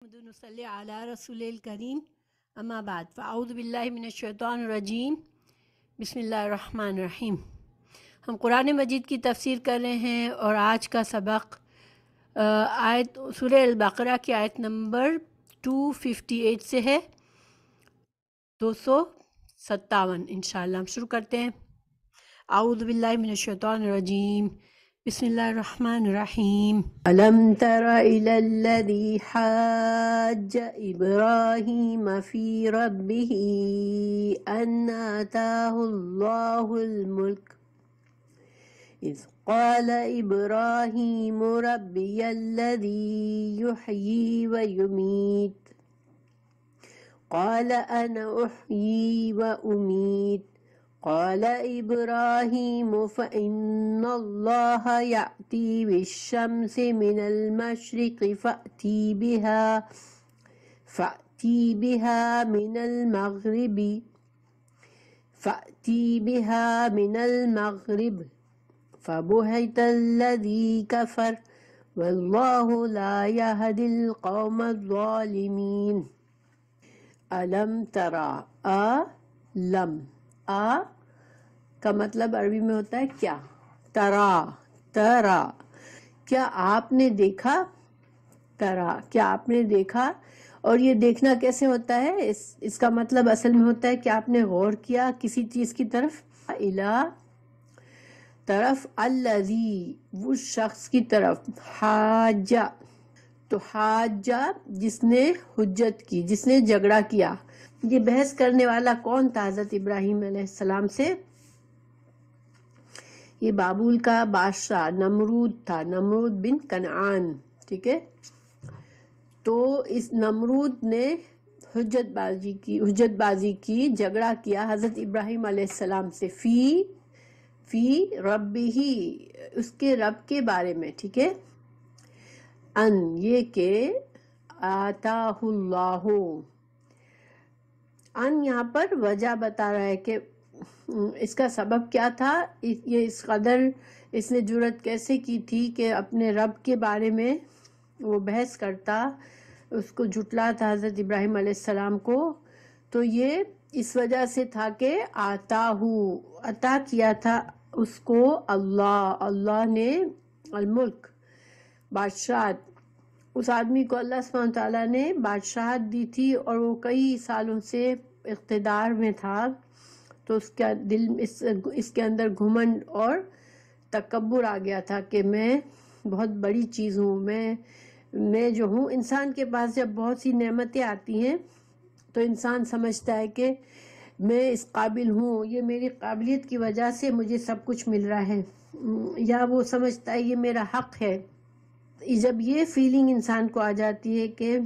نصلی علی رسول الکریم اما بعد فاعوذ باللہ من الشیطان الرجیم بسم اللہ الرحمن الرحیم۔ ہم قرآن مجید کی تفسیر کر رہے ہیں اور آج کا سبق آیت سورہ البقرہ کی آیت نمبر 258 سے ہے 257 انشاءاللہ۔ ہم شروع کرتے ہیں۔ اعوذ باللہ من الشیطان الرجیم بسم اللہ الرحمن الرحیم۔ الم تر الی الذی حاج ابراہیم فی ربہ ان آتاہ اللہ الملک اذ قال ابراہیم ربی الذی یحیی ویمیت قال انا احیی وامید قال إبراهيم فإن الله يأتي بالشمس من المشرق فأتي بها من المغرب فبهت الذي كفر والله لا يهدي القوم الظالمين۔ ألم ترى لم کا مطلب عربی میں ہوتا ہے کیا، ترا کیا آپ نے دیکھا، کیا آپ نے دیکھا۔ اور یہ دیکھنا کیسے ہوتا ہے، اس کا مطلب اصل میں ہوتا ہے کہ آپ نے غور کیا کسی چیز کی طرف، طرف الذی وہ شخص کی طرف، حاجہ تو حاجہ جس نے حجت کی، جس نے جھگڑا کیا۔ یہ بحث کرنے والا کون تھا حضرت ابراہیم علیہ السلام سے؟ یہ بابل کا بادشاہ نمرود تھا، نمرود بن کنعان، ٹھیک ہے۔ تو اس نمرود نے حجت بازی کی، جھگڑا کیا حضرت ابراہیم علیہ السلام سے، فی ربہ اس کے رب کے بارے میں، ٹھیک ہے۔ ان یہ کہ آتاہ اللہ، ان یہاں پر وجہ بتا رہا ہے کہ اس کا سبب کیا تھا، یہ اس قدر اس نے جرأت کیسے کی تھی کہ اپنے رب کے بارے میں وہ بحث کرتا، اس کو جھٹلاتا حضرت ابراہیم علیہ السلام کو۔ تو یہ اس وجہ سے تھا کہ عطا کیا تھا اس کو اللہ نے الملک، بادشاہت، اس آدمی کو اللہ سبحانہ تعالیٰ نے بادشاہت دی تھی اور وہ کئی سالوں سے اقتدار میں تھا۔ تو اس کا دل اس کے اندر گھمنڈ اور تکبر آ گیا تھا کہ میں بہت بڑی چیز ہوں، میں جو ہوں۔ انسان کے پاس جب بہت سی نعمتیں آتی ہیں تو انسان سمجھتا ہے کہ میں اس قابل ہوں، یہ میری قابلیت کی وجہ سے مجھے سب کچھ مل رہا ہے، یا وہ سمجھتا ہے یہ میرا حق ہے۔ جب یہ فیلنگ انسان کو آ جاتی ہے کہ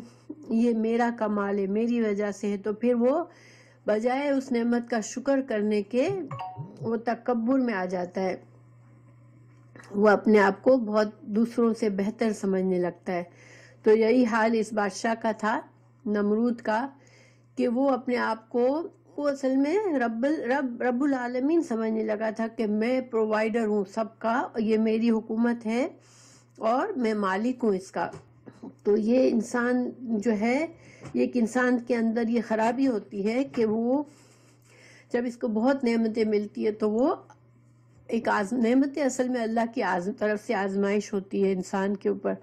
یہ میرا کمال ہے، میری وجہ سے ہے، تو پھر وہ بجائے اس نعمت کا شکر کرنے کے وہ تکبر میں آ جاتا ہے، وہ اپنے آپ کو بہت دوسروں سے بہتر سمجھنے لگتا ہے۔ تو یہی حال اس بادشاہ کا تھا، نمرود کا، کہ وہ اپنے آپ کو وہ اصل میں رب العالمین سمجھنے لگا تھا کہ میں پرووائیڈر ہوں سب کا، یہ میری حکومت ہے اور میں مالک ہوں اس کا۔ تو یہ انسان جو ہے، ایک انسان کے اندر یہ خرابی ہوتی ہے کہ وہ جب اس کو بہت نعمتیں ملتی ہے تو وہ ایک نعمتیں اصل میں اللہ کی طرف سے آزمائش ہوتی ہے انسان کے اوپر۔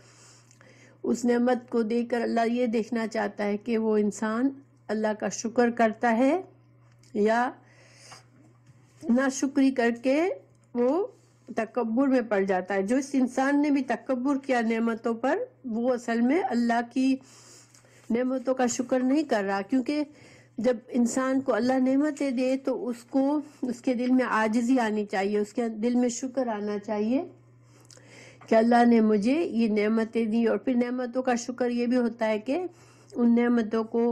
اس نعمت کو دیکھ کر اللہ یہ دیکھنا چاہتا ہے کہ وہ انسان اللہ کا شکر کرتا ہے یا ناشکری کر کے وہ تکبر میں پڑ جاتا ہے۔ جو اس انسان نے بھی تکبر کیا نعمتوں پر، وہ اصل میں اللہ کی نعمتوں کا شکر نہیں کر رہا، کیونکہ جب انسان کو اللہ نعمتیں دے تو اس کے دل میں عاجزی آنی چاہیے، اس کے دل میں شکر آنا چاہیے کہ اللہ نے مجھے یہ نعمتیں دی۔ اور پھر نعمتوں کا شکر یہ بھی ہوتا ہے کہ ان نعمتوں کو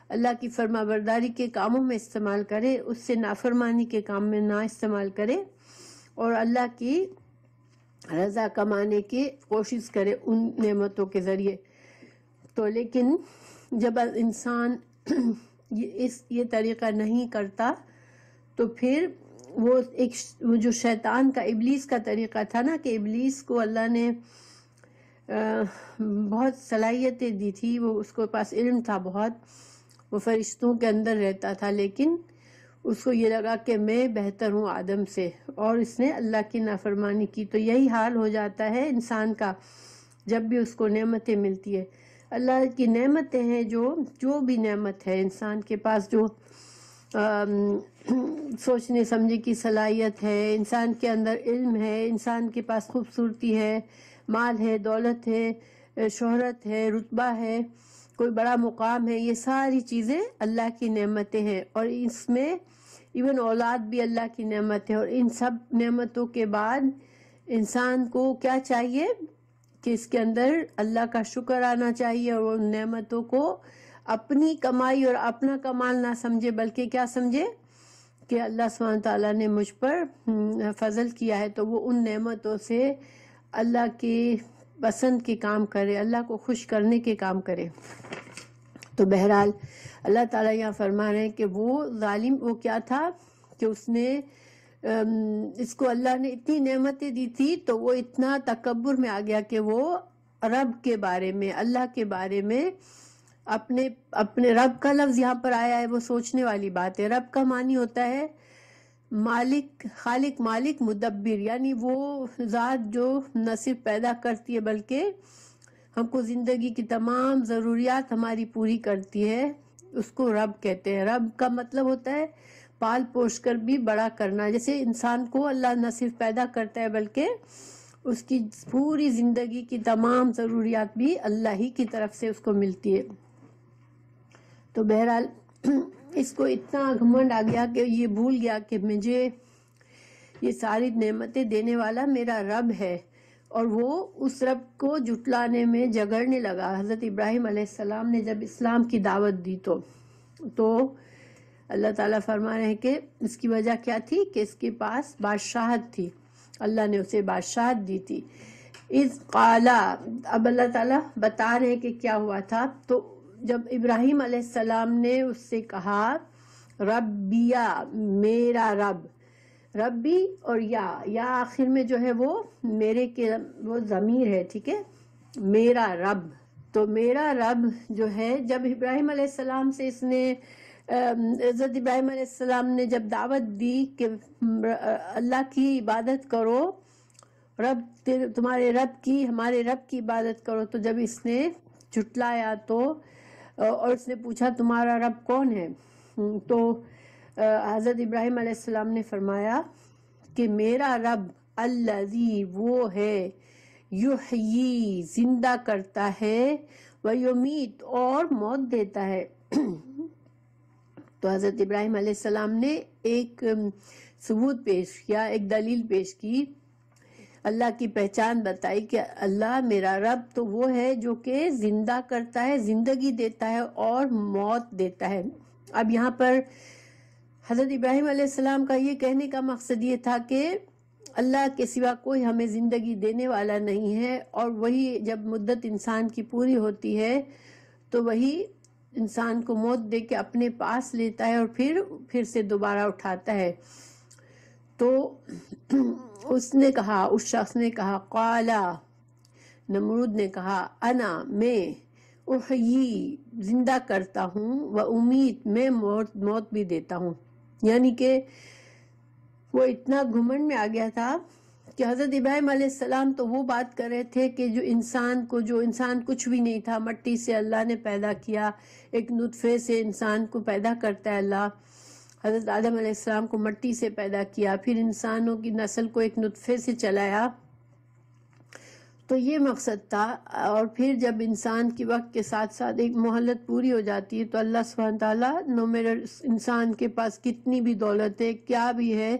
اللہ کی فرما برداری کے کاموں میں استعمال کرے، اس سے نافرمانی کے کام میں نہ استعمال کرے، اور اللہ کی رضا کمانے کی کوشش کرے ان نعمتوں کے ذریعے۔ تو لیکن جب انسان یہ طریقہ نہیں کرتا تو پھر وہ جو شیطان کا، ابلیس کا طریقہ تھا نا، کہ ابلیس کو اللہ نے بہت صلاحیتیں دی تھی، وہ اس کو پاس علم تھا بہت، وہ فرشتوں کے اندر رہتا تھا، لیکن اس کو یہ لگا کہ میں بہتر ہوں آدم سے، اور اس نے اللہ کی نافرمانی کی۔ تو یہی حال ہو جاتا ہے انسان کا جب بھی اس کو نعمتیں ملتی ہے۔ اللہ کی نعمتیں ہیں، جو بھی نعمت ہے انسان کے پاس، جو سوچنے سمجھنے کی صلاحیت ہے، انسان کے اندر علم ہے، انسان کے پاس خوبصورتی ہے، مال ہے، دولت ہے، شہرت ہے، رتبہ ہے، کوئی بڑا مقام ہے، یہ ساری چیزیں اللہ کی نعمتیں ہیں، اور اس میں ایون اولاد بھی اللہ کی نعمت ہے۔ اور ان سب نعمتوں کے بعد انسان کو کیا چاہیے کہ اس کے اندر اللہ کا شکر آنا چاہیے، اور ان نعمتوں کو اپنی کمائی اور اپنا کمال نہ سمجھے، بلکہ کیا سمجھے کہ اللہ سبحانہ تعالیٰ نے مجھ پر فضل کیا ہے، تو وہ ان نعمتوں سے اللہ کی پسند کے کام کرے، اللہ کو خوش کرنے کے کام کرے۔ تو بہرحال اللہ تعالیٰ یہاں فرما رہے ہیں کہ وہ ظالم وہ کیا تھا کہ اس نے اس کو اللہ نے اتنی نعمتیں دی تھی، تو وہ اتنا تکبر میں آ گیا کہ وہ رب کے بارے میں، اللہ کے بارے میں، اپنے رب کا لفظ یہاں پر آیا ہے، وہ سوچنے والی بات ہے۔ رب کا معنی ہوتا ہے مالک، خالق، مالک، مدبر، یعنی وہ ذات جو نہ صرف پیدا کرتی ہے بلکہ ہم کو زندگی کی تمام ضروریات ہماری پوری کرتی ہے، اس کو رب کہتے ہیں۔ رب کا مطلب ہوتا ہے پال پوش کر بھی بڑا کرنا۔ جیسے انسان کو اللہ نہ صرف پیدا کرتا ہے بلکہ اس کی پوری زندگی کی تمام ضروریات بھی اللہ ہی کی طرف سے اس کو ملتی ہے۔ تو بہرحال اس کو اتنا گھمنڈ آ گیا کہ یہ بھول گیا کہ مجھے یہ ساری نعمتیں دینے والا میرا رب ہے، اور وہ اس رب کو جھٹلانے میں جھگڑنے لگا۔ حضرت ابراہیم علیہ السلام نے جب اسلام کی دعوت دی تو اللہ تعالیٰ فرما رہے ہیں کہ اس کی وجہ کیا تھی کہ اس کے پاس بادشاہت تھی، اللہ نے اسے بادشاہت دی تھی۔ اذ قالا، اب اللہ تعالیٰ بتا رہے ہیں کہ کیا ہوا تھا۔ تو جب ابراہیم علیہ السلام نے اس سے کہا ربیا، میرا رب، ربی اور یا آخر میں جو ہے وہ میرے کے وہ ضمیر ہے، ٹھیک ہے، میرا رب۔ تو میرا رب جو ہے، جب ابراہیم علیہ السلام سے اس نے حضرت ابراہیم علیہ السلام نے جب دعوت دی کہ اللہ کی عبادت کرو، رب تمہارے رب کی، ہمارے رب کی عبادت کرو، تو جب اس نے جھٹلایا تو اور اس نے پوچھا تمہارا رب کون ہے، تو حضرت ابراہیم علیہ السلام نے فرمایا کہ میرا رب الذی، وہ ہے، یحیی، زندہ کرتا ہے، ویمیت، اور موت دیتا ہے۔ تو حضرت ابراہیم علیہ السلام نے ایک ثبوت پیش کیا، ایک دلیل پیش کی، اللہ کی پہچان بتائی کہ اللہ میرا رب تو وہ ہے جو کہ زندہ کرتا ہے، زندگی دیتا ہے اور موت دیتا ہے۔ اب یہاں پر حضرت ابراہیم علیہ السلام کا یہ کہنے کا مقصد یہ تھا کہ اللہ کے سوا کوئی ہمیں زندگی دینے والا نہیں ہے، اور وہی جب مدت انسان کی پوری ہوتی ہے تو وہی انسان کو موت دے کے اپنے پاس لیتا ہے اور پھر سے دوبارہ اٹھاتا ہے۔ تو اس نے کہا، اس شخص نے کہا، قالا، نمرود نے کہا، انا، میں، احیی، زندہ کرتا ہوں، و امید، میں موت بھی دیتا ہوں۔ یعنی کہ وہ اتنا گھمنڈ میں آ گیا تھا کہ حضرت ابراہیم علیہ السلام تو وہ بات کر رہے تھے کہ جو انسان کچھ بھی نہیں تھا، مٹی سے اللہ نے پیدا کیا، ایک نطفے سے انسان کو پیدا کرتا ہے اللہ۔ حضرت آدم علیہ السلام کو مٹی سے پیدا کیا، پھر انسانوں کی نسل کو ایک نطفے سے چلایا، تو یہ مقصد تھا۔ اور پھر جب انسان کی وقت کے ساتھ ساتھ ایک مہلت پوری ہو جاتی ہے تو اللہ سبحانہ تعالیٰ نو میرا انسان کے پاس کتنی بھی دولت ہے، کیا بھی ہے،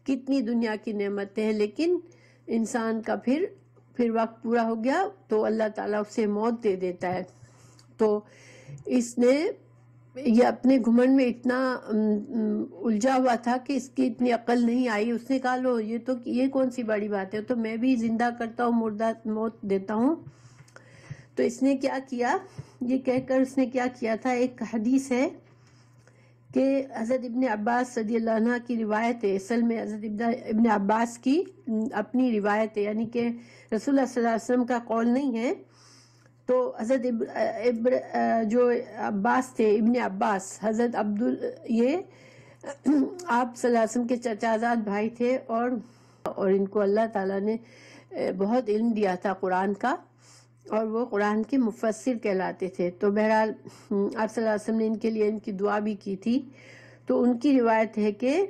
کتنی دنیا کی نعمتیں ہیں، لیکن انسان کا پھر وقت پورا ہو گیا تو اللہ تعالیٰ اسے موت دے دیتا ہے۔ تو اس نے یہ اپنے گھمنڈ میں اتنا الجھا ہوا تھا کہ اس کی اتنی عقل نہیں آئی۔ اس نے کہا لو یہ کون سی بڑی بات ہے، تو میں بھی زندہ کرتا ہوں، مردہ موت دیتا ہوں۔ تو اس نے کیا کیا، یہ کہہ کر اس نے کیا کیا تھا، ایک حدیث ہے کہ حضرت ابن عباس رضی اللہ عنہ کی روایت ہے، اصل میں حضرت ابن عباس کی اپنی روایت ہے، یعنی کہ رسول اللہ صلی اللہ علیہ وسلم کا قول نہیں ہے۔ تو حضرت جو عباس تھے، ابن عباس، حضرت یہ آپ صلی اللہ علیہ وسلم کے چچازاد بھائی تھے، اور ان کو اللہ تعالیٰ نے بہت علم دیا تھا قرآن کا، اور وہ قرآن کے مفسر کہلاتے تھے۔ تو بہرحال آپ صلی اللہ علیہ وسلم نے ان کے لیے ان کی دعا بھی کی تھی۔ تو ان کی روایت ہے کہ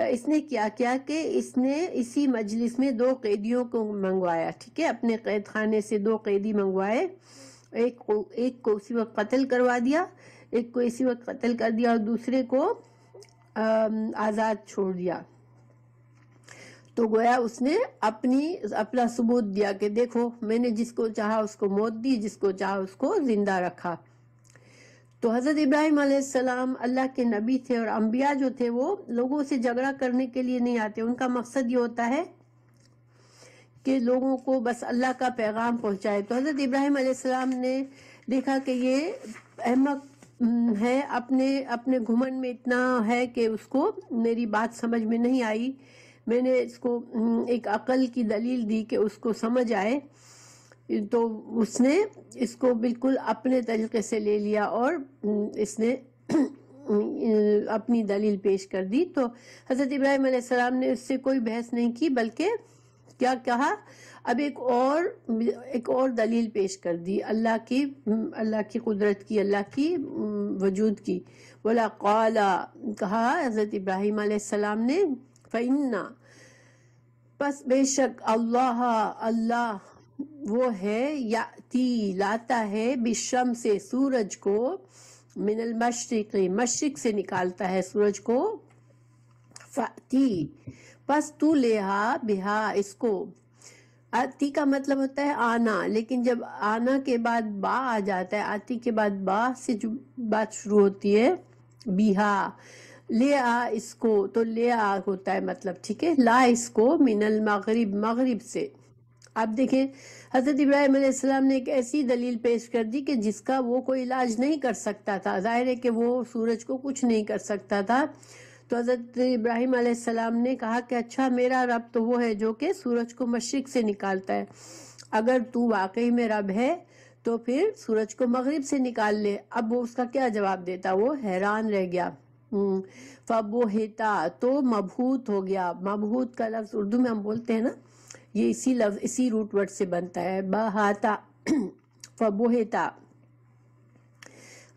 اس نے کیا کہ اس نے اسی مجلس میں 2 قیدیوں کو منگوایا، ٹھیک ہے، اپنے قید خانے سے 2 قیدی منگوائے، ایک کو اسی وقت قتل کروا دیا، ایک کو اسی وقت قتل کر دیا، اور دوسرے کو آزاد چھوڑ دیا۔ تو گویا اس نے اپنا ثبوت دیا کہ دیکھو میں نے جس کو چاہا اس کو موت دی، جس کو چاہا اس کو زندہ رکھا۔ تو حضرت ابراہیم علیہ السلام اللہ کے نبی تھے، اور انبیاء جو تھے وہ لوگوں سے جھگڑا کرنے کے لیے نہیں آتے، ان کا مقصد یہ ہوتا ہے کہ لوگوں کو بس اللہ کا پیغام پہنچائے۔ تو حضرت ابراہیم علیہ السلام نے دیکھا کہ یہ احمق ہے، اپنے گھمنڈ میں اتنا ہے کہ اس کو میری بات سمجھ میں نہیں آئی، میں نے اس کو ایک عقل کی دلیل دی کہ اس کو سمجھ آئے، تو اس نے اس کو بالکل اپنے طریقے سے لے لیا، اور اس نے اپنی دلیل پیش کر دی۔ تو حضرت ابراہیم علیہ السلام نے اس سے کوئی بحث نہیں کی، بلکہ کیا کہا، اب ایک اور دلیل پیش کر دی، اللہ کی قدرت کی، اللہ کی وجود کی۔ بولا قال، کہا حضرت ابراہیم علیہ السلام نے، فَإِنَّا، پس بے شک، اللہ وہ ہے، یاتی، لاتا ہے، بالشمس، سورج کو، من المشرق، مشرق سے نکالتا ہے سورج کو، فاتی، پس تو لے آ، بہا، اس کو۔ آتی کا مطلب ہوتا ہے آنا، لیکن جب آنا کے بعد با آ جاتا ہے، آتی کے بعد با سے جو بات شروع ہوتی ہے، بہا، لے آ اس کو، تو لے آ ہوتا ہے مطلب، ٹھیک ہے، لا اس کو، من المغرب، مغرب سے۔ آپ دیکھیں حضرت ابراہیم علیہ السلام نے ایک ایسی دلیل پیش کر دی کہ جس کا وہ کوئی علاج نہیں کر سکتا تھا، ظاہر ہے کہ وہ سورج کو کچھ نہیں کر سکتا تھا۔ تو حضرت ابراہیم علیہ السلام نے کہا کہ اچھا، میرا رب تو وہ ہے جو کہ سورج کو مشرق سے نکالتا ہے، اگر تو واقعی میں رب ہے تو پھر سورج کو مغرب سے نکال لے۔ اب وہ اس کا کیا جواب دیتا، وہ حیران رہ گیا۔ فبہتا، تو مبہوت ہو گیا۔ مبہوت کا لفظ اردو میں ہم بولتے ہیں نا، یہ اسی روٹ ورڈ سے بنتا ہے، بہاتا، فبہتا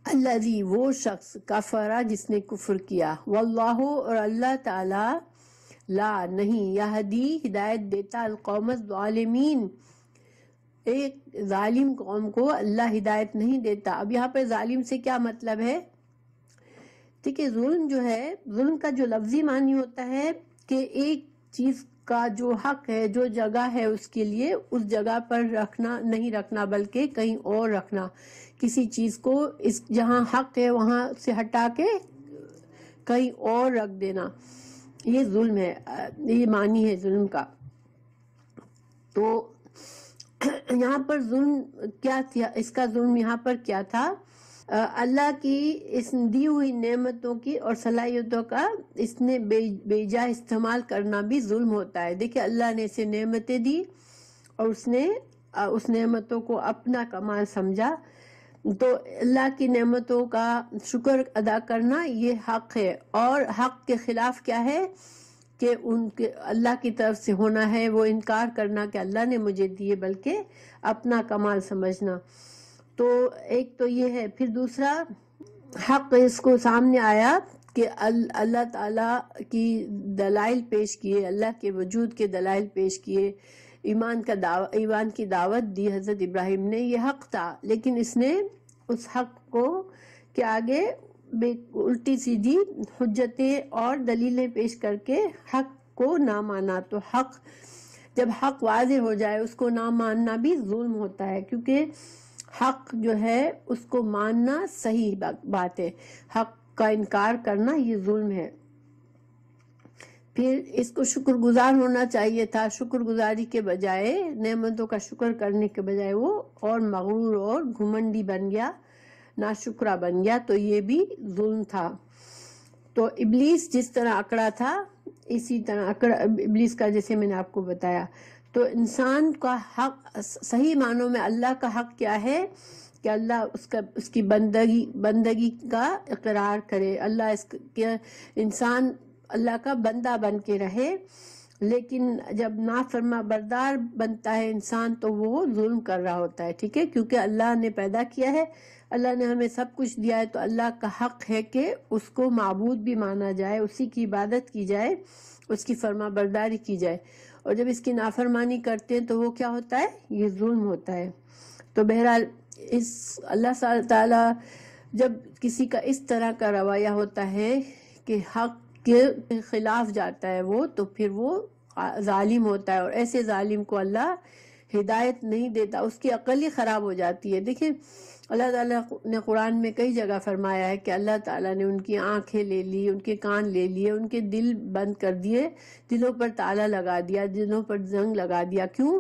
الذی، وہ شخص، کفرا، جس نے کفر کیا، واللہ، اور اللہ تعالی، لا، نہیں، یہدی، ہدایت دیتا، القوم الظالمین، ایک ظالم قوم کو اللہ ہدایت نہیں دیتا۔ اب یہاں پر ظالم سے کیا مطلب ہے؟ ٹھیک ہے، ظلم جو ہے، ظلم کا جو لفظی معنی ہوتا ہے کہ ایک چیز کا جو حق ہے، جو جگہ ہے اس کے لیے، اس جگہ پر نہیں رکھنا بلکہ کہیں اور رکھنا، کسی چیز کو جہاں حق ہے وہاں سے ہٹا کے کہیں اور رکھ دینا، یہ ظلم ہے، یہ معنی ہے ظلم کا۔ تو یہاں پر ظلم کیا تھا، اس کا ظلم یہاں پر کیا تھا، اللہ کی اس دی ہوئی نعمتوں کی اور صلاحیتوں کا اس نے بے جا استعمال کرنا بھی ظلم ہوتا ہے۔ دیکھیں اللہ نے اسے نعمتیں دی اور اس نے اس نعمتوں کو اپنا کمال سمجھا، تو اللہ کی نعمتوں کا شکر ادا کرنا یہ حق ہے، اور حق کے خلاف کیا ہے کہ ان کے اللہ کی طرف سے ہونا ہے وہ انکار کرنا کہ اللہ نے مجھے دیے، بلکہ اپنا کمال سمجھنا۔ تو ایک تو یہ ہے، پھر دوسرا حق اس کو سامنے آیا کہ اللہ تعالیٰ کی دلائل پیش کیے، اللہ کے وجود کے دلائل پیش کیے، ایمان کی دعوت دی حضرت ابراہیم نے، یہ حق تھا، لیکن اس نے اس حق کو کے آگے الٹی سیدھی حجتیں اور دلیلیں پیش کر کے حق کو نہ مانا۔ تو جب حق واضح ہو جائے اس کو نہ ماننا بھی ظلم ہوتا ہے، کیونکہ حق جو ہے اس کو ماننا صحیح بات ہے، حق کا انکار کرنا یہ ظلم ہے۔ پھر اس کو شکر گزار ہونا چاہیے تھا، شکر گزاری کے بجائے، نعمتوں کا شکر کرنے کے بجائے وہ اور مغرور اور گھمنڈی بن گیا، ناشکرا بن گیا تو یہ بھی ظلم تھا۔ تو ابلیس جس طرح اکڑا تھا اسی طرح ابلیس کا جیسے میں نے آپ کو بتایا۔ تو انسان کا حق صحیح معنوں میں اللہ کا حق کیا ہے کہ اللہ اس کی بندگی کا اقرار کرے، انسان اللہ کا بندہ بن کے رہے۔ لیکن جب نافرما بردار بنتا ہے انسان تو وہ ظلم کر رہا ہوتا ہے، ٹھیک ہے، کیونکہ اللہ نے پیدا کیا ہے، اللہ نے ہمیں سب کچھ دیا ہے، تو اللہ کا حق ہے کہ اس کو معبود بھی مانا جائے، اسی کی عبادت کی جائے، اس کی فرما برداری کی جائے۔ اور جب اس کی نافرمانی کرتے ہیں تو وہ کیا ہوتا ہے؟ یہ ظلم ہوتا ہے۔ تو بہرحال اللہ تعالیٰ جب کسی کا اس طرح کا رویہ ہوتا ہے کہ حق کے خلاف جاتا ہے وہ، تو پھر وہ ظالم ہوتا ہے، اور ایسے ظالم کو اللہ ہدایت نہیں دیتا، اس کی عقل ہی خراب ہو جاتی ہے۔ دیکھیں اللہ تعالیٰ نے قرآن میں کئی جگہ فرمایا ہے کہ اللہ تعالیٰ نے ان کی آنکھیں لے لی، ان کے کان لے لیے، ان کے دل بند کر دیے، دلوں پر تالا لگا دیا، دلوں پر زنگ لگا دیا۔ کیوں؟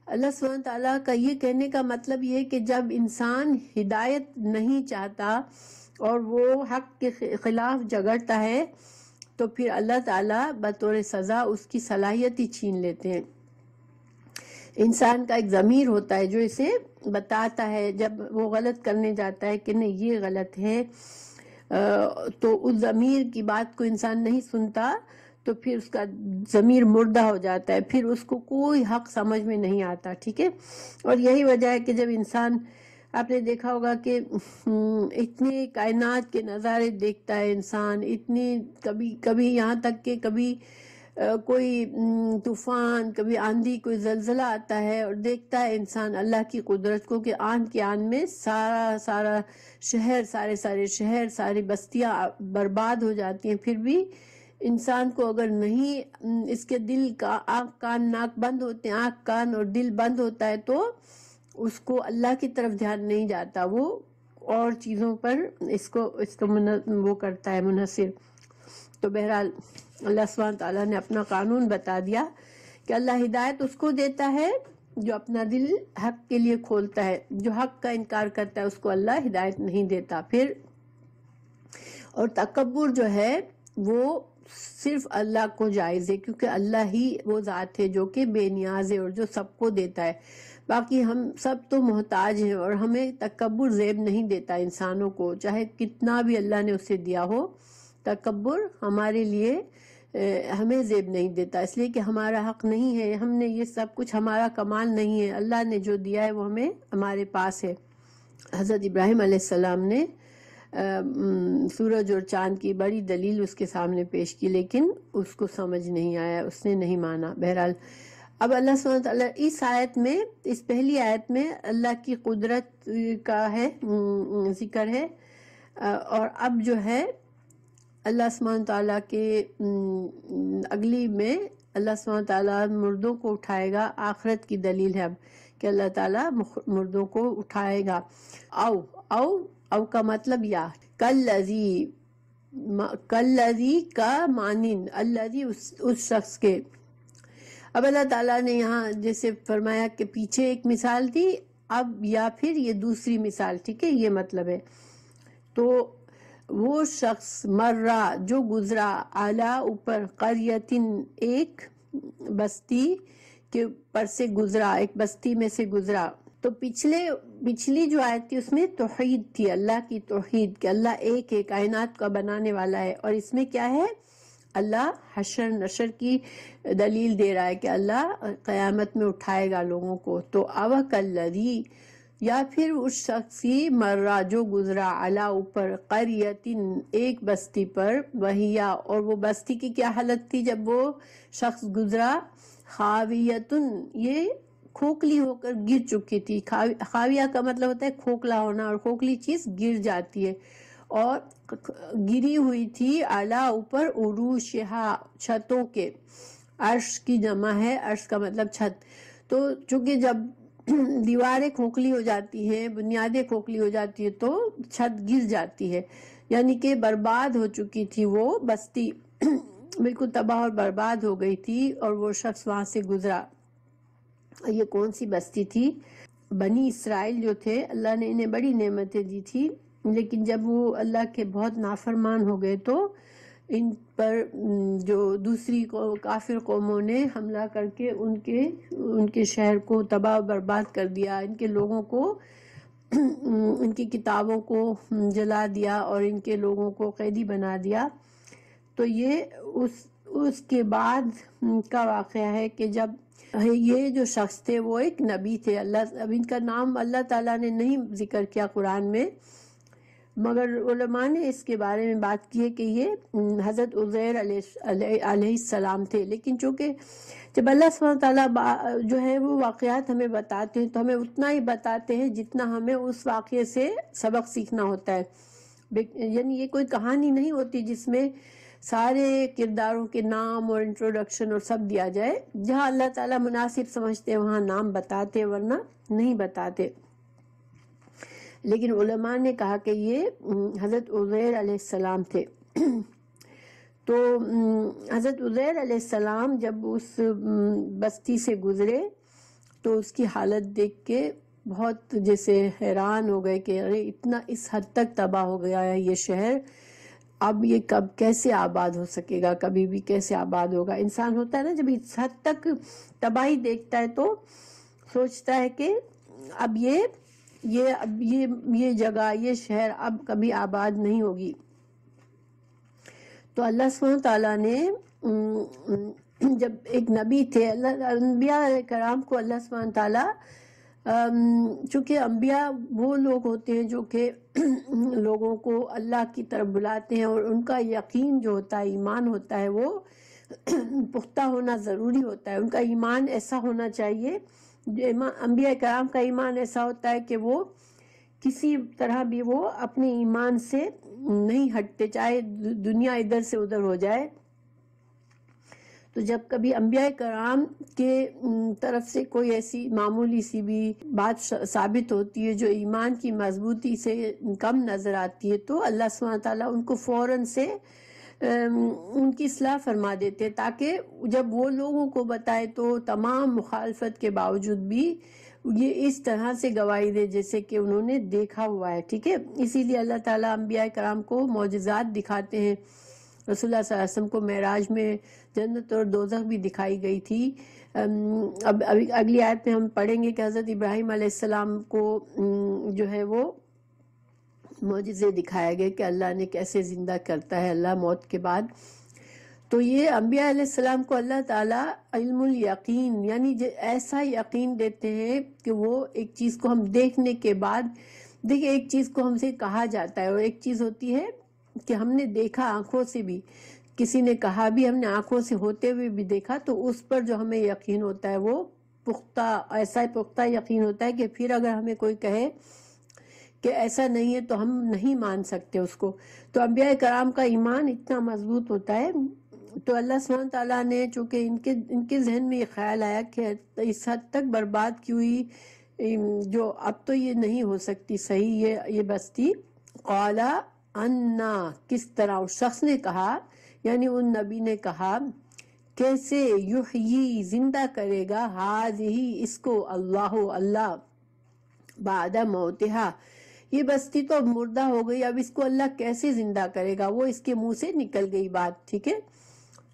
اللہ سبحانہ تعالیٰ کا یہ کہنے کا مطلب یہ ہے کہ جب انسان ہدایت نہیں چاہتا اور وہ حق کے خلاف جھگڑتا ہے تو پھر اللہ تعالیٰ بطور سزا اس کی صلاحیت ہی چھین لیتے ہیں۔ انسان کا ایک ضمیر ہوتا ہے جو اسے بتاتا ہے جب وہ غلط کرنے جاتا ہے کہ نہیں یہ غلط ہے، تو اس ضمیر کی بات کو انسان نہیں سنتا تو پھر اس کا ضمیر مردہ ہو جاتا ہے، پھر اس کو کوئی حق سمجھ میں نہیں آتا، ٹھیک ہے۔ اور یہی وجہ ہے کہ جب انسان، آپ نے دیکھا ہوگا کہ اتنے کائنات کے نظارے دیکھتا ہے انسان، اتنی کبھی یہاں تک کہ کبھی کوئی طوفان، کبھی آندھی، کوئی زلزلہ آتا ہے اور دیکھتا ہے انسان اللہ کی قدرت کو کہ آن کے آن میں سارا شہر، سارے شہر، ساری بستیاں برباد ہو جاتی ہیں، پھر بھی انسان کو اگر نہیں اس کے دل کا آنکھ کان ناک بند ہوتے ہیں، آنکھ کان اور دل بند ہوتا ہے تو اس کو اللہ کی طرف دھیان نہیں جاتا، وہ اور چیزوں پر اس کو وہ کرتا ہے منحصر۔ تو بہرحال اللہ سبحانہ تعالیٰ نے اپنا قانون بتا دیا کہ اللہ ہدایت اس کو دیتا ہے جو اپنا دل حق کے لیے کھولتا ہے، جو حق کا انکار کرتا ہے اس کو اللہ ہدایت نہیں دیتا۔ پھر اور تکبر جو ہے وہ صرف اللہ کو جائز ہے، کیونکہ اللہ ہی وہ ذات ہے جو کہ بے نیاز ہے اور جو سب کو دیتا ہے، باقی ہم سب تو محتاج ہیں، اور ہمیں تکبر زیب نہیں دیتا انسانوں کو، چاہے کتنا بھی اللہ نے اسے دیا ہو، تکبر ہمارے لیے ہمیں زیب نہیں دیتا، اس لیے کہ ہمارا حق نہیں ہے، ہم نے یہ سب کچھ، ہمارا کمال نہیں ہے، اللہ نے جو دیا ہے وہ ہمارے پاس ہے۔ حضرت ابراہیم علیہ السلام نے سورج اور چاند کی بڑی دلیل اس کے سامنے پیش کی، لیکن اس کو سمجھ نہیں آیا، اس نے نہیں مانا۔ بہرحال اب اللہ سبحانہ وتعالیٰ اس آیت میں، اس پہلی آیت میں اللہ کی قدرت کا ہے ذکر ہے، اور اب جو ہے اللہ سبحانہ تعالیٰ کے اگلی میں اللہ سبحانہ تعالیٰ مردوں کو اٹھائے گا، آخرت کی دلیل ہے اب کہ اللہ تعالیٰ مردوں کو اٹھائے گا۔ او کا مطلب یا، کلذی کا مانند، الذی اس شخص کے۔ اب اللہ تعالیٰ نے یہاں جیسے فرمایا کہ پیچھے ایک مثال تھی، اب یا پھر یہ دوسری مثال، ٹھیک ہے، یہ مطلب ہے۔ تو وہ شخص مرہ جو گزرا، اعلیٰ اوپر، قریتن ایک بستی کے پر سے گزرا، ایک بستی میں سے گزرا۔ تو پچھلی جو آیت تھی اس میں توحید تھی، اللہ کی توحید کہ اللہ ایک ہے، کائنات کا بنانے والا ہے، اور اس میں کیا ہے؟ اللہ حشر نشر کی دلیل دے رہا ہے کہ اللہ قیامت میں اٹھائے گا لوگوں کو۔ تو اوکلذی، یا پھر اس شخص کی مرہ جو گزرا، علا اوپر، قریتن ایک بستی پر، وہیا اور وہ بستی کی کیا حالت تھی جب وہ شخص گزرا؟ خاویتن، یہ کھوکھلی ہو کر گر چکی تھی۔ خاویہ کا مطلب ہوتا ہے کھوکھلا ہونا، اور کھوکھلی چیز گر جاتی ہے، اور گری ہوئی تھی اعلیٰ اوپر، عروشہا چھتوں کے، عرش کی جمع ہے، عرش کا مطلب چھت۔ تو چونکہ جب دیواریں کھوکھلی ہو جاتی ہیں، بنیادیں کھوکھلی ہو جاتی ہے تو چھت گر جاتی ہے، یعنی کہ برباد ہو چکی تھی وہ بستی، بالکل تباہ اور برباد ہو گئی تھی، اور وہ شخص وہاں سے گزرا۔ یہ کون سی بستی تھی؟ بنی اسرائیل جو تھے، اللہ نے انہیں بڑی نعمتیں دی تھی، لیکن جب وہ اللہ کے بہت نافرمان ہو گئے تو ان پر جو دوسری کافر قوموں نے حملہ کر کے ان کے شہر کو تباہ و برباد کر دیا، ان کے لوگوں کو ان کی کتابوں کو جلا دیا اور ان کے لوگوں کو قیدی بنا دیا۔ تو یہ اس کے بعد کا واقعہ ہے کہ جب یہ جو شخص تھے وہ ایک نبی تھے، اب ان کا نام اللہ تعالیٰ نے نہیں ذکر کیا قرآن میں، مگر علماء نے اس کے بارے میں بات کی ہے کہ یہ حضرت عزیر علیہ السلام تھے۔ لیکن چونکہ جب اللہ سبحانہ تعالیٰ جو ہے وہ واقعات ہمیں بتاتے ہیں تو ہمیں اتنا ہی بتاتے ہیں جتنا ہمیں اس واقعے سے سبق سیکھنا ہوتا ہے، یعنی یہ کوئی کہانی نہیں ہوتی جس میں سارے کرداروں کے نام اور انٹروڈکشن اور سب دیا جائے، جہاں اللہ تعالیٰ مناسب سمجھتے ہیں وہاں نام بتاتے ورنہ نہیں بتاتے۔ لیکن علماء نے کہا کہ یہ حضرت عزیر علیہ السلام تھے۔ تو حضرت عزیر علیہ السلام جب اس بستی سے گزرے تو اس کی حالت دیکھ کے بہت جیسے حیران ہو گئے کہ ارے اتنا اس حد تک تباہ ہو گیا ہے یہ شہر، اب یہ کب کیسے آباد ہو سکے گا، کبھی بھی کیسے آباد ہوگا۔ انسان ہوتا ہے نا جب اس حد تک تباہی دیکھتا ہے تو سوچتا ہے کہ اب یہ جگہ، یہ شہر اب کبھی آباد نہیں ہوگی۔ تو اللہ سبحانہ تعالیٰ نے جب ایک نبی تھے، انبیاء کرام کو اللہ سبحانہ تعالیٰ چونکہ انبیاء وہ لوگ ہوتے ہیں جو کہ لوگوں کو اللہ کی طرف بلاتے ہیں، اور ان کا یقین جو ہوتا ہے، ایمان ہوتا ہے، وہ پختہ ہونا ضروری ہوتا ہے۔ ان کا ایمان ایسا ہونا چاہیے، انبیاء کرام کا ایمان ایسا ہوتا ہے کہ وہ کسی طرح بھی وہ اپنے ایمان سے نہیں ہٹتے، چاہے دنیا ادھر سے ادھر ہو جائے۔ تو جب کبھی انبیاء کرام کے طرف سے کوئی ایسی معمولی سی بھی بات ثابت ہوتی ہے جو ایمان کی مضبوطی سے کم نظر آتی ہے تو اللہ سبحانہ تعالیٰ ان کو فوراً سے ان کی اصلاح فرما دیتے، تاکہ جب وہ لوگوں کو بتائے تو تمام مخالفت کے باوجود بھی یہ اس طرح سے گواہی دے جیسے کہ انہوں نے دیکھا ہوا ہے، ٹھیک ہے۔ اسی لیے اللہ تعالیٰ انبیاء کرام کو معجزات دکھاتے ہیں۔ رسول اللہ صلی اللہ علیہ وسلم کو معراج میں جنت اور دوزخ بھی دکھائی گئی تھی۔ اب اگلی آیت میں ہم پڑھیں گے کہ حضرت ابراہیم علیہ السلام کو جو ہے وہ معجزے دکھایا گئے کہ اللہ نے کیسے زندہ کرتا ہے اللہ موت کے بعد۔ تو یہ انبیاء علیہ السلام کو اللہ تعالیٰ علم الیقین، یعنی ایسا یقین دیتے ہیں کہ وہ ایک چیز کو ہم دیکھنے کے بعد، دیکھیں ایک چیز کو ہم سے کہا جاتا ہے اور ایک چیز ہوتی ہے کہ ہم نے دیکھا آنکھوں سے بھی، کسی نے کہا بھی ہم نے آنکھوں سے ہوتے ہوئے بھی دیکھا، تو اس پر جو ہمیں یقین ہوتا ہے وہ پختہ، ایسا پختہ یقین ہوتا ہے کہ پھر اگر ہمیں کوئی کہے کہ ایسا نہیں ہے تو ہم نہیں مان سکتے اس کو۔ تو انبیاء کرام کا ایمان اتنا مضبوط ہوتا ہے۔ تو اللہ سبحانہ تعالیٰ نے چونکہ ان کے ذہن میں یہ خیال آیا کہ اس حد تک برباد کی ہوئی جو اب تو یہ نہیں ہو سکتی صحیح یہ بستی، قالا انا، کس طرح اس شخص نے کہا، یعنی ان نبی نے کہا، کیسے یحیی، زندہ کرے گا، ہذہ، اس کو، اللہ بعد موتہا، یہ بستی تو اب مردہ ہو گئی، اب اس کو اللہ کیسے زندہ کرے گا، وہ اس کے منہ سے نکل گئی بات، ٹھیک ہے۔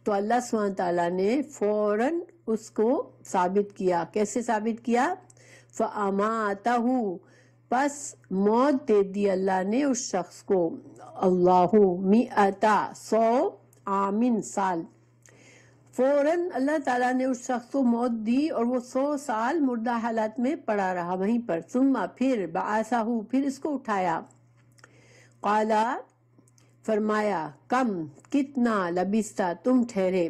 تو اللہ سبحانہ تعالیٰ نے فوراً اس کو ثابت کیا، کیسے ثابت کیا، فَأَمَاتَهُ، پس موت دے دی اللہ نے اس شخص کو، اللہ 100 عامن، سال، فوراً اللہ تعالیٰ نے اس شخص کو موت دی اور وہ 100 سال مردہ حالت میں پڑا رہا وہیں پر۔ ثم، پھر، بعثہ، پھر اس کو اٹھایا، قالا، فرمایا، کم، کتنا، لبثت، تم ٹھہرے،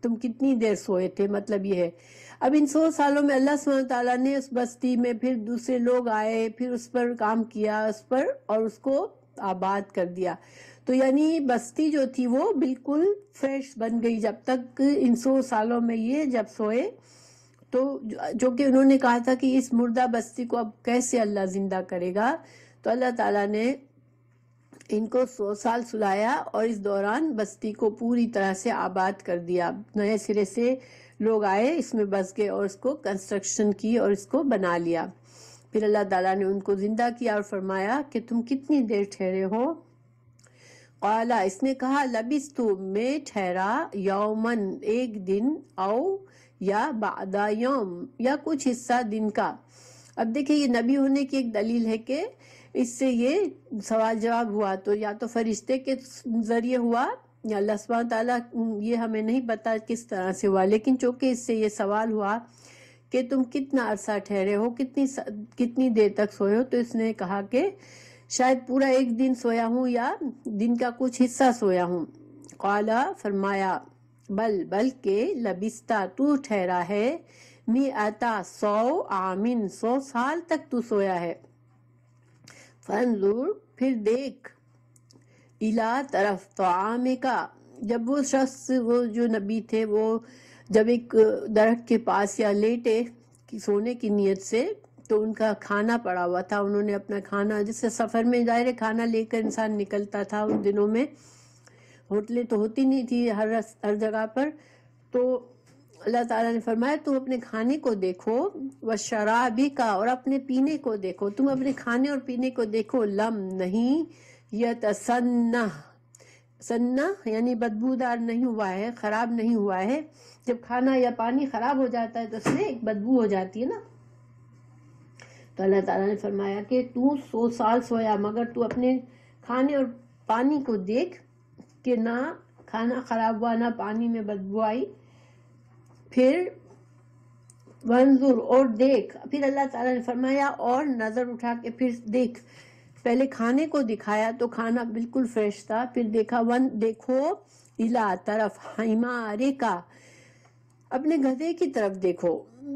تم کتنی دیر سوئے تھے، مطلب یہ ہے اب ان 100 سالوں میں اللہ سبحانہ تعالیٰ نے اس بستی میں پھر دوسرے لوگ آئے، پھر اس پر کام کیا اس پر اور اس کو آباد کر دیا۔ تو یعنی بستی جو تھی وہ بالکل فریش بن گئی جب تک ان 100 سالوں میں یہ جب سوئے، تو جو کہ انہوں نے کہا تھا کہ اس مردہ بستی کو اب کیسے اللہ زندہ کرے گا، تو اللہ تعالیٰ نے ان کو 100 سال سلایا اور اس دوران بستی کو پوری طرح سے آباد کر دیا، نئے سرے سے لوگ آئے، اس میں بس گئے اور اس کو کنسٹرکشن کی اور اس کو بنا لیا۔ پھر اللہ تعالیٰ نے ان کو زندہ کیا اور فرمایا کہ تم کتنی دیر ٹھہرے ہو؟ قال، اس نے کہا لبثت، میں ٹھہرا، یومن، ایک دن، او یا بعد یوم، یا کچھ حصہ دن کا۔ اب دیکھیں یہ نبی ہونے کی ایک دلیل ہے کہ اس سے یہ سوال جواب ہوا، تو یا تو فرشتے کے ذریعے ہوا یا اللہ سبحانہ تعالیٰ، یہ ہمیں نہیں پتا کس طرح سے ہوا، لیکن چونکہ اس سے یہ سوال ہوا کہ تم کتنا عرصہ ٹھہرے ہو، کتنی دیر تک سوئے ہو، تو اس نے کہا کہ شاید پورا ایک دن سویا ہوں یا دن کا کچھ حصہ سویا ہوں۔ قال، فرمایا، بلکہ لبستا، تو ٹھہرا ہے، میعتا، 100 عامن، 100 سال تک تو سویا ہے۔ فانظر، پھر دیکھ، الا، طرف، طعامکا، جب وہ شخص، وہ جو نبی تھے، وہ جب ایک درخت کے پاس یا لیٹے سونے کی نیت سے، تو ان کا کھانا پڑا ہوا تھا، انہوں نے اپنا کھانا، جس سے سفر میں ظاہر کھانا لے کر انسان نکلتا تھا، ان دنوں میں ہوٹلیں تو ہوتی نہیں تھی ہر جگہ پر، تو اللہ تعالیٰ نے فرمایا تم اپنے کھانے کو دیکھو، وشرابک، اور اپنے پینے کو دیکھو، تم اپنے کھانے اور پینے کو دیکھو، لم، نہیں، یتسنہ، سنہ یعنی بدبودار نہیں ہوا ہے، خراب نہیں ہوا ہے، جب کھانا یا پانی خراب ہو جاتا ہے تو اس میں ایک بدبو ہو جاتی ہے نا، تو اللہ تعالیٰ نے فرمایا کہ تو 100 سال سویا، مگر تو اپنے کھانے اور پانی کو دیکھ کہ نہ کھانا خراب ہوا، نہ پانی میں بدبو آئی۔ پھر وانظر، اور دیکھ، پھر اللہ تعالیٰ نے فرمایا اور نظر اٹھا کے پھر دیکھ، پہلے کھانے کو دکھایا تو کھانا بالکل فریش تھا، پھر دیکھا دیکھو، الا، طرف، حمارکا، اپنے گدھے کی طرف دیکھو،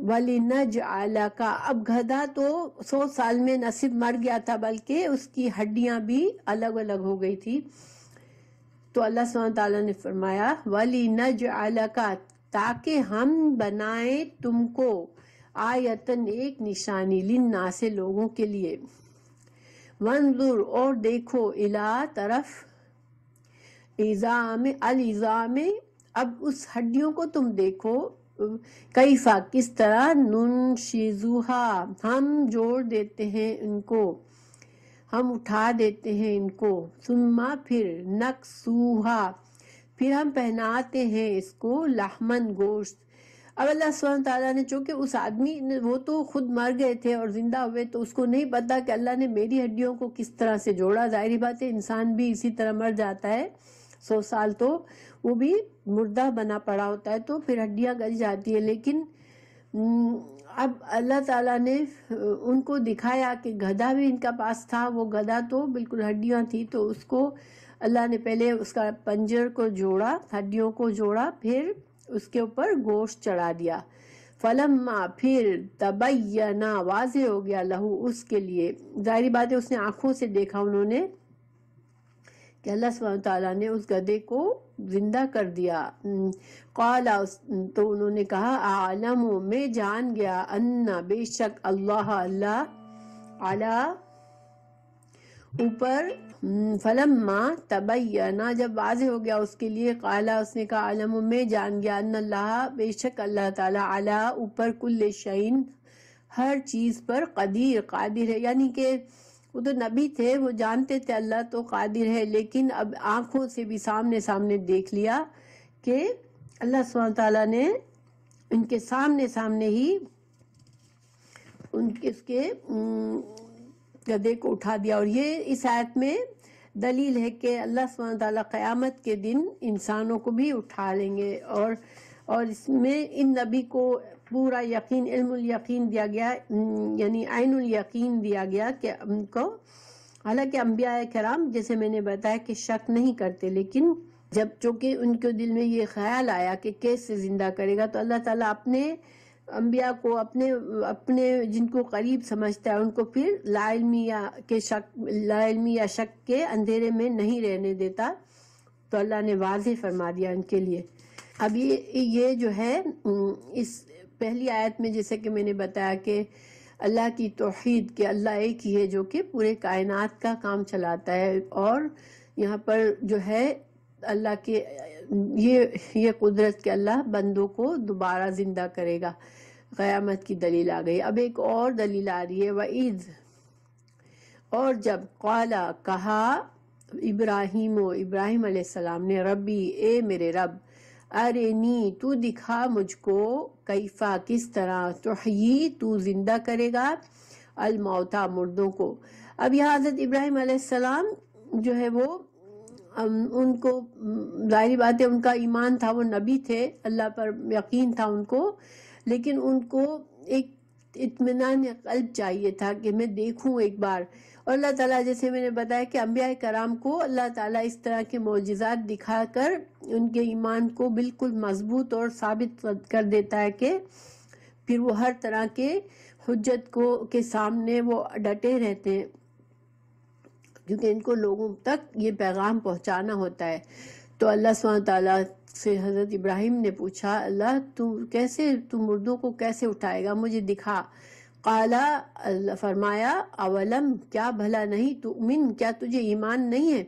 وَلِنَجْعَلَكَ، اب گدھا تو 100 سال میں نہ صرف مر گیا تھا بلکہ اس کی ہڈیاں بھی الگ الگ ہو گئی تھی، تو اللہ سبحانہ تعالیٰ نے فرمایا وَلِنَجْعَلَكَ، تاکہ ہم بنائیں تم کو، آیتن، ایک نشانی، للناس، لوگوں کے لیے، وانظر، اور دیکھو، الا، طرف، العظام، اب اس ہڈیوں کو تم دیکھو، کیفا، کس طرح، ننشزوہا، ہم جوڑ دیتے ہیں ان کو، ہم اٹھا دیتے ہیں ان کو، ثم، پھر، نکسوہا، پھر ہم پہناتے ہیں اس کو، لحمن، گوشت۔ اب اللہ سبحانہ تعالیٰ نے، چونکہ اس آدمی نے، وہ تو خود مر گئے تھے اور زندہ ہوئے، تو اس کو نہیں پتا کہ اللہ نے میری ہڈیوں کو کس طرح سے جوڑا، ظاہری بات ہے انسان بھی اسی طرح مر جاتا ہے، 100 سال تو وہ بھی مردہ بنا پڑا ہوتا ہے، تو پھر ہڈیاں گل جاتی ہیں، لیکن اب اللہ تعالیٰ نے ان کو دکھایا کہ گدھا بھی ان کا پاس تھا، وہ گدھا تو بالکل ہڈیاں تھی، تو اس کو اللہ نے پہلے اس کا پنجر کو جوڑا، ہڈیوں کو جوڑا، پھر اس کے اوپر گوشت چڑھا دیا، فلما، پھر، تبینہ، واضح ہو گیا، لہو، اس کے لیے، ظاہری بات ہے اس نے آنکھوں سے دیکھا انہوں نے کہ اللہ سبحانہ تعالیٰ نے اس گدھے کو زندہ کر دیا، قال، تو انہوں نے کہا، اعلم، میں جان گیا، ان، بے شک، اللہ، علی، اوپر، فلما، تبینہ، جب واضح ہو گیا اس کے لیے، قال، اس نے کہا، علم، میں جان گیا، ان اللہ، بے شک اللہ تعالیٰ، علی، اوپر، کل شیء، ہر چیز پر، قادر ہے، یعنی کہ وہ تو نبی تھے، وہ جانتے تھے اللہ تو قادر ہے، لیکن اب آنکھوں سے بھی سامنے دیکھ لیا کہ اللہ سبحانہ تعالیٰ نے ان کے سامنے ہی اس کے گدھے کو اٹھا دیا، اور یہ اس آیت میں دلیل ہے کہ اللہ سبحانہ تعالیٰ قیامت کے دن انسانوں کو بھی اٹھا لیں گے، اور اس میں ان نبی کو پورا یقین، علم الیقین دیا گیا، یعنی عین الیقین دیا گیا کہ ان کو، حالانکہ انبیاء کرام جیسے میں نے بتایا کہ شک نہیں کرتے، لیکن جب چونکہ ان کے دل میں یہ خیال آیا کہ کیسے زندہ کرے گا، تو اللہ تعالیٰ اپنے انبیاء کو، اپنے جن کو قریب سمجھتا ہے ان کو پھر لا علمی یا شک کے اندھیرے میں نہیں رہنے دیتا، تو اللہ نے واضح فرما دیا ان کے لیے۔ اب یہ جو ہے اس پہلی آیت میں جیسے کہ میں نے بتایا کہ اللہ کی توحید، کہ اللہ ایک ہی ہے جو کہ پورے کائنات کا کام چلاتا ہے، اور یہاں پر جو ہے اللہ کے یہ قدرت کہ اللہ بندوں کو دوبارہ زندہ کرے گا، قیامت کی دلیل آ گئی. اب ایک اور دلیل آ رہی ہے. وَإِذْ، اور جب قالا کہا ابراہیم علیہ السلام نے ربی اے میرے رب ارینی تو دکھا مجھ کو کیفا کس طرح تحیی تو زندہ کرے گا الموتا مردوں کو. اب یہاں حضرت ابراہیم علیہ السلام جو ہے وہ ان کو ظاہری بات ہے ان کا ایمان تھا, وہ نبی تھے, اللہ پر یقین تھا ان کو, لیکن ان کو ایک اطمینان قلب چاہیے تھا کہ میں دیکھوں ایک بار. اور اللہ تعالیٰ جیسے میں نے بتایا کہ انبیاء کرام کو اللہ تعالیٰ اس طرح کے معجزات دکھا کر ان کے ایمان کو بالکل مضبوط اور ثابت کر دیتا ہے کہ پھر وہ ہر طرح کے حجت کے سامنے وہ ڈٹے رہتے ہیں, کیونکہ ان کو لوگوں تک یہ پیغام پہنچانا ہوتا ہے. تو اللہ سبحانہ تعالیٰ سے حضرت ابراہیم نے پوچھا اللہ تو مردوں کو کیسے اٹھائے گا, مجھے دکھا. قالا, اللہ فرمایا اولم کیا بھلا نہیں تؤمن, کیا تجھے ایمان نہیں ہے.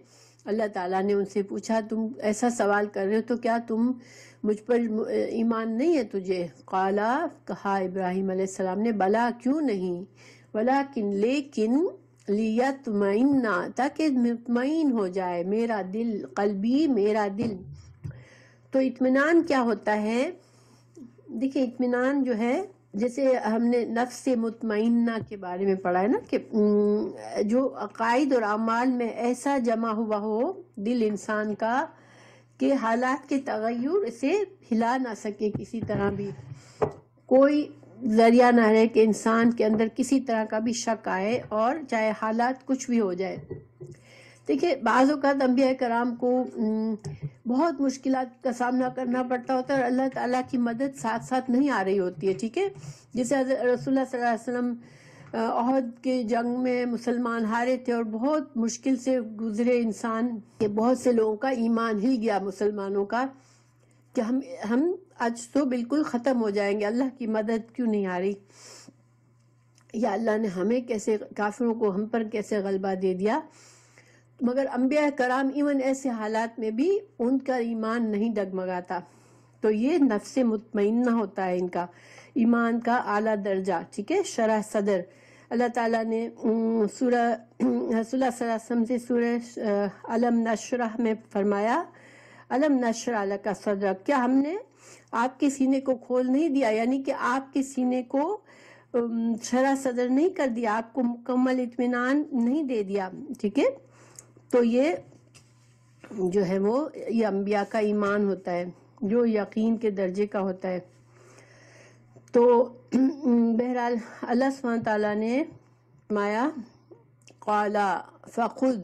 اللہ تعالیٰ نے ان سے پوچھا تم ایسا سوال کر رہے ہو تو کیا تم مجھ پر ایمان نہیں ہے تجھے. قالا, کہا ابراہیم علیہ السلام نے بلا کیوں نہیں, لیکن لیطمئن, تاکہ مطمئن ہو جائے میرا دل, قلبی میرا دل. تو اطمینان کیا ہوتا ہے, دیکھیں اطمینان جو ہے جیسے ہم نے نفس مطمئنہ کے بارے میں پڑھا ہے نا کہ جو عقائد اور اعمال میں ایسا جمع ہوا ہو دل انسان کا کہ حالات کے تغیر اسے ہلا نہ سکے, کسی طرح بھی کوئی ذریعہ نہ رہے کہ انسان کے اندر کسی طرح کا بھی شک آئے اور چاہے حالات کچھ بھی ہو جائے. دیکھیں بعض اوقات انبیاء کرام کو بہت مشکلات کا سامنا کرنا پڑتا ہوتا ہے اور اللہ تعالیٰ کی مدد ساتھ ساتھ نہیں آ رہی ہوتی ہے, ٹھیک ہے. جیسے رسول اللہ صلی اللہ علیہ وسلم احد کے جنگ میں مسلمان ہارے تھے اور بہت مشکل سے گزرے انسان کہ بہت سے لوگوں کا ایمان ہل گیا مسلمانوں کا کہ ہم آج تو بالکل ختم ہو جائیں گے, اللہ کی مدد کیوں نہیں آ رہی, یا اللہ نے ہمیں کیسے, کافروں کو ہم پر کیسے غلبہ دے دیا. مگر انبیاء کرام ایون ایسے حالات میں بھی ان کا ایمان نہیں ڈگمگاتا. تو یہ نفس مطمئنہ ہوتا ہے ان کا ایمان کا اعلیٰ درجہ, ٹھیک ہے. شرح صدر, اللہ تعالیٰ نے سورہ رسول اللہ صلی اللہ علیہ وسلم سے سورہ علم نشرح میں فرمایا علم نشرح لک صدرک, کیا ہم نے آپ کے سینے کو کھول نہیں دیا, یعنی کہ آپ کے سینے کو شرح صدر نہیں کر دیا, آپ کو مکمل اطمینان نہیں دے دیا, ٹھیک ہے. تو یہ جو ہے وہ یہ انبیاء کا ایمان ہوتا ہے جو یقین کے درجے کا ہوتا ہے. تو بہرحال اللہ سبحانہ تعالیٰ نے فرمایا قالا فخذ,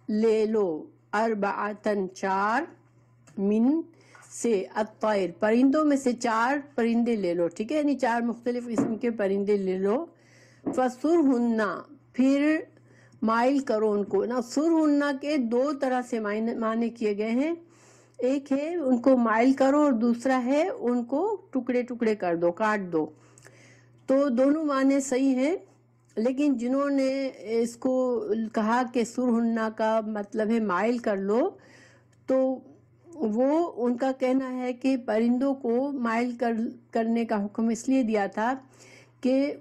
لے لو, اربعتن, 4, من سے, الطیر, پرندوں میں سے 4 پرندے لے لو, ٹھیک ہے, یعنی 4 مختلف قسم کے پرندے لے لو. فصرہن, پھر مائل کرو ان کو. نا سرہن کے 2 طرح سے معنی کیے گئے ہیں, ایک ہے ان کو مائل کرو اور دوسرا ہے ان کو ٹکڑے ٹکڑے کر دو, کاٹ دو. تو دونوں معنی صحیح ہیں, لیکن جنہوں نے اس کو کہا کہ سرہن کا مطلب ہے مائل کر لو, تو وہ ان کا کہنا ہے کہ پرندوں کو مائل کرنے کا حکم اس لیے دیا تھا کہ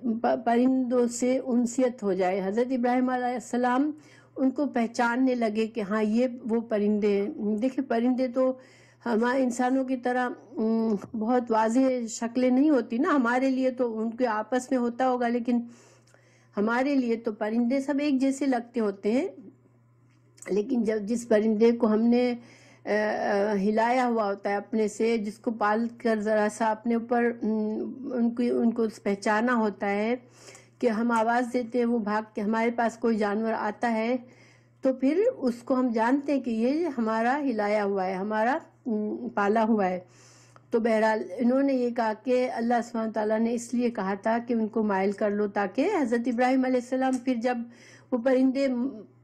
پرندوں سے انسیت ہو جائے. حضرت ابراہیم علیہ السلام ان کو پہچاننے لگے کہ ہاں یہ وہ پرندے ہیں. دیکھیں پرندے تو ہمارے انسانوں کی طرح بہت واضح شکلیں نہیں ہوتی نا, ہمارے لیے تو ان کے آپس میں ہوتا ہوگا, لیکن ہمارے لیے تو پرندے سب ایک جیسے لگتے ہوتے ہیں. لیکن جس پرندے کو ہم نے ہلایا ہوا ہوتا ہے اپنے سے, جس کو پال کر ذرا سا اپنے اوپر ان کو پہچانا ہوتا ہے کہ ہم آواز دیتے ہیں وہ بھاگ کے, ہمارے پاس کوئی جانور آتا ہے تو پھر اس کو ہم جانتے ہیں کہ یہ ہمارا ہلایا ہوا ہے, ہمارا پالا ہوا ہے. تو بہرحال انہوں نے یہ کہا کہ اللہ سبحانہ تعالیٰ نے اس لیے کہا تھا کہ ان کو مائل کر لو, تاکہ حضرت ابراہیم علیہ السلام پھر جب وہ پرندے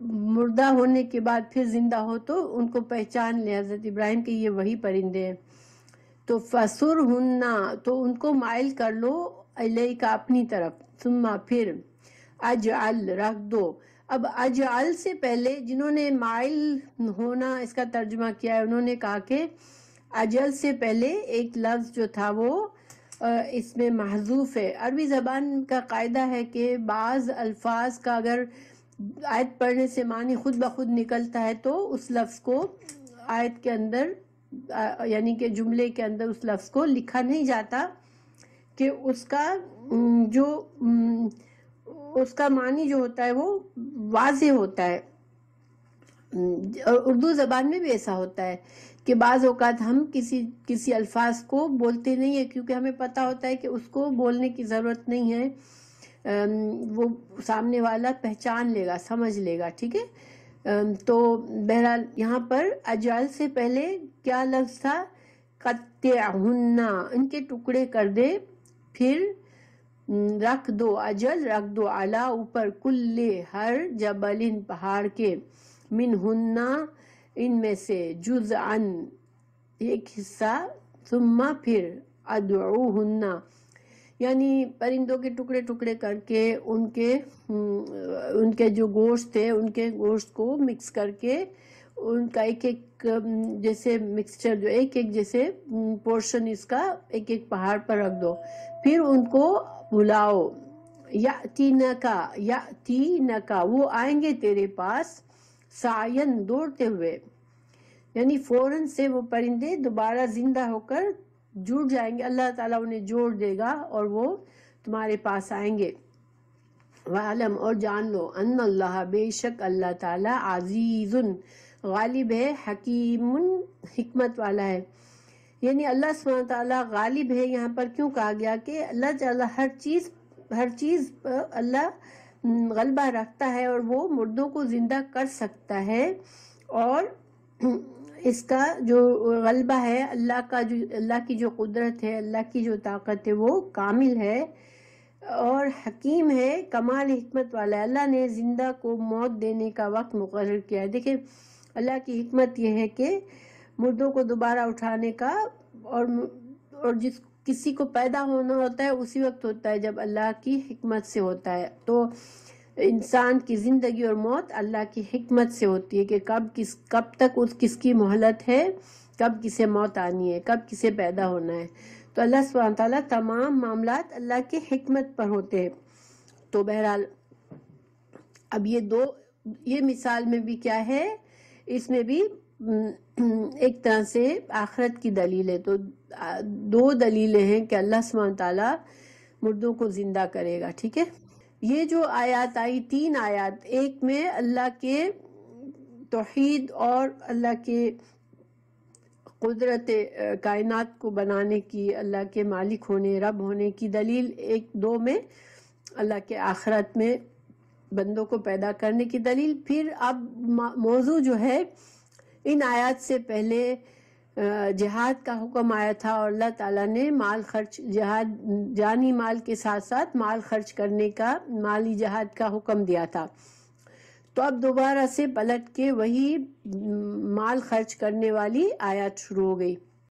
مردہ ہونے کے بعد پھر زندہ ہو تو ان کو پہچان لے حضرت ابراہیم کہ یہ وہی پرندے ہیں. تو فسرہن, تو ان کو مائل کر لو, الیک, اپنی طرف, ثم, پھر, اجعل, رکھ دو. اب اجعل سے پہلے جنہوں نے مائل ہونا اس کا ترجمہ کیا ہے انہوں نے کہا کہ اجل سے پہلے ایک لفظ جو تھا وہ اس میں محذوف ہے۔ عربی زبان کا قاعدہ ہے کہ بعض الفاظ کا اگر آیت پڑھنے سے معنی خود بخود نکلتا ہے تو اس لفظ کو آیت کے اندر یعنی کہ جملے کے اندر اس لفظ کو لکھا نہیں جاتا کہ اس کا جو اس کا معنی جو ہوتا ہے وہ واضح ہوتا ہے۔ اردو زبان میں بھی ایسا ہوتا ہے کہ بعض اوقات ہم کسی الفاظ کو بولتے نہیں ہیں کیونکہ ہمیں پتہ ہوتا ہے کہ اس کو بولنے کی ضرورت نہیں ہے، وہ سامنے والا پہچان لے گا، سمجھ لے گا، ٹھیک ہے۔ تو بہرحال یہاں پر اجال سے پہلے کیا لفظ تھا؟ قطعہن، ان کے ٹکڑے کر دے، پھر رکھ دو، اجل رکھ دو، علا اوپر، کل ہر، جبل پہاڑ کے، منہن ان میں سے، جزءاً ایک حصہ، ثم پھر، ادعوہن یعنی پرندوں کے ٹکڑے ٹکڑے کر کے ان کے جو گوشت ہے ان کے گوشت کو مکس کر کے ان کا ایک ایک جیسے مکسچر جو ایک ایک جیسے پورشن اس کا ایک ایک پہاڑ پر رکھ دو، پھر ان کو بلاؤ، یاتینکا وہ آئیں گے تیرے پاس، سعین دوڑتے ہوئے، یعنی فوراً سے وہ پرندے دوبارہ زندہ ہو کر جڑ جائیں گے، اللہ تعالیٰ انہیں جوڑ دے گا اور وہ تمہارے پاس آئیں گے۔ وَعَلَمْ اور جان لو، ان اللہ بے شک اللہ تعالیٰ، عزیز غالب ہے، حکیم حکمت والا ہے۔ یعنی اللہ سبحانہ تعالیٰ غالب ہے، یہاں پر کیوں کہا گیا کہ اللہ تعالیٰ ہر چیز پر اللہ غلبہ رکھتا ہے اور وہ مردوں کو زندہ کر سکتا ہے، اور اس کا جو غلبہ ہے اللہ کی جو قدرت ہے، اللہ کی جو طاقت ہے وہ کامل ہے اور حکیم ہے، کمال حکمت والا ہے۔ اللہ نے زندہ کو موت دینے کا وقت مقرر کیا ہے۔ دیکھیں اللہ کی حکمت یہ ہے کہ مردوں کو دوبارہ اٹھانے کا، اور کسی کو پیدا ہونا ہوتا ہے اسی وقت ہوتا ہے جب اللہ کی حکمت سے ہوتا ہے۔ تو انسان کی زندگی اور موت اللہ کی حکمت سے ہوتی ہے کہ کب تک کس کی مہلت ہے، کب کسے موت آنی ہے، کب کسے پیدا ہونا ہے۔ تو اللہ سبحانہ تعالیٰ تمام معاملات اللہ کی حکمت پر ہوتے ہیں۔ تو بہرحال اب یہ مثال میں بھی کیا ہے، اس میں بھی ایک طرح سے آخرت کی دلیل ہے۔ تو دو دلیلیں ہیں کہ اللہ سبحانہ تعالیٰ مردوں کو زندہ کرے گا، ٹھیک ہے۔ یہ جو آیات آئی، 3 آیات، ایک میں اللہ کے توحید اور اللہ کے قدرت کائنات کو بنانے کی، اللہ کے مالک ہونے، رب ہونے کی دلیل، 2 میں اللہ کے آخرت میں بندوں کو پیدا کرنے کی دلیل۔ پھر اب موضوع جو ہے، ان آیات سے پہلے جہاد کا حکم آیا تھا اور اللہ تعالیٰ نے مال خرچ، جہاد جانی مال کے ساتھ ساتھ مال خرچ کرنے کا، مالی جہاد کا حکم دیا تھا۔ تو اب دوبارہ سے پلٹ کے وہی مال خرچ کرنے والی آیات شروع ہو گئی۔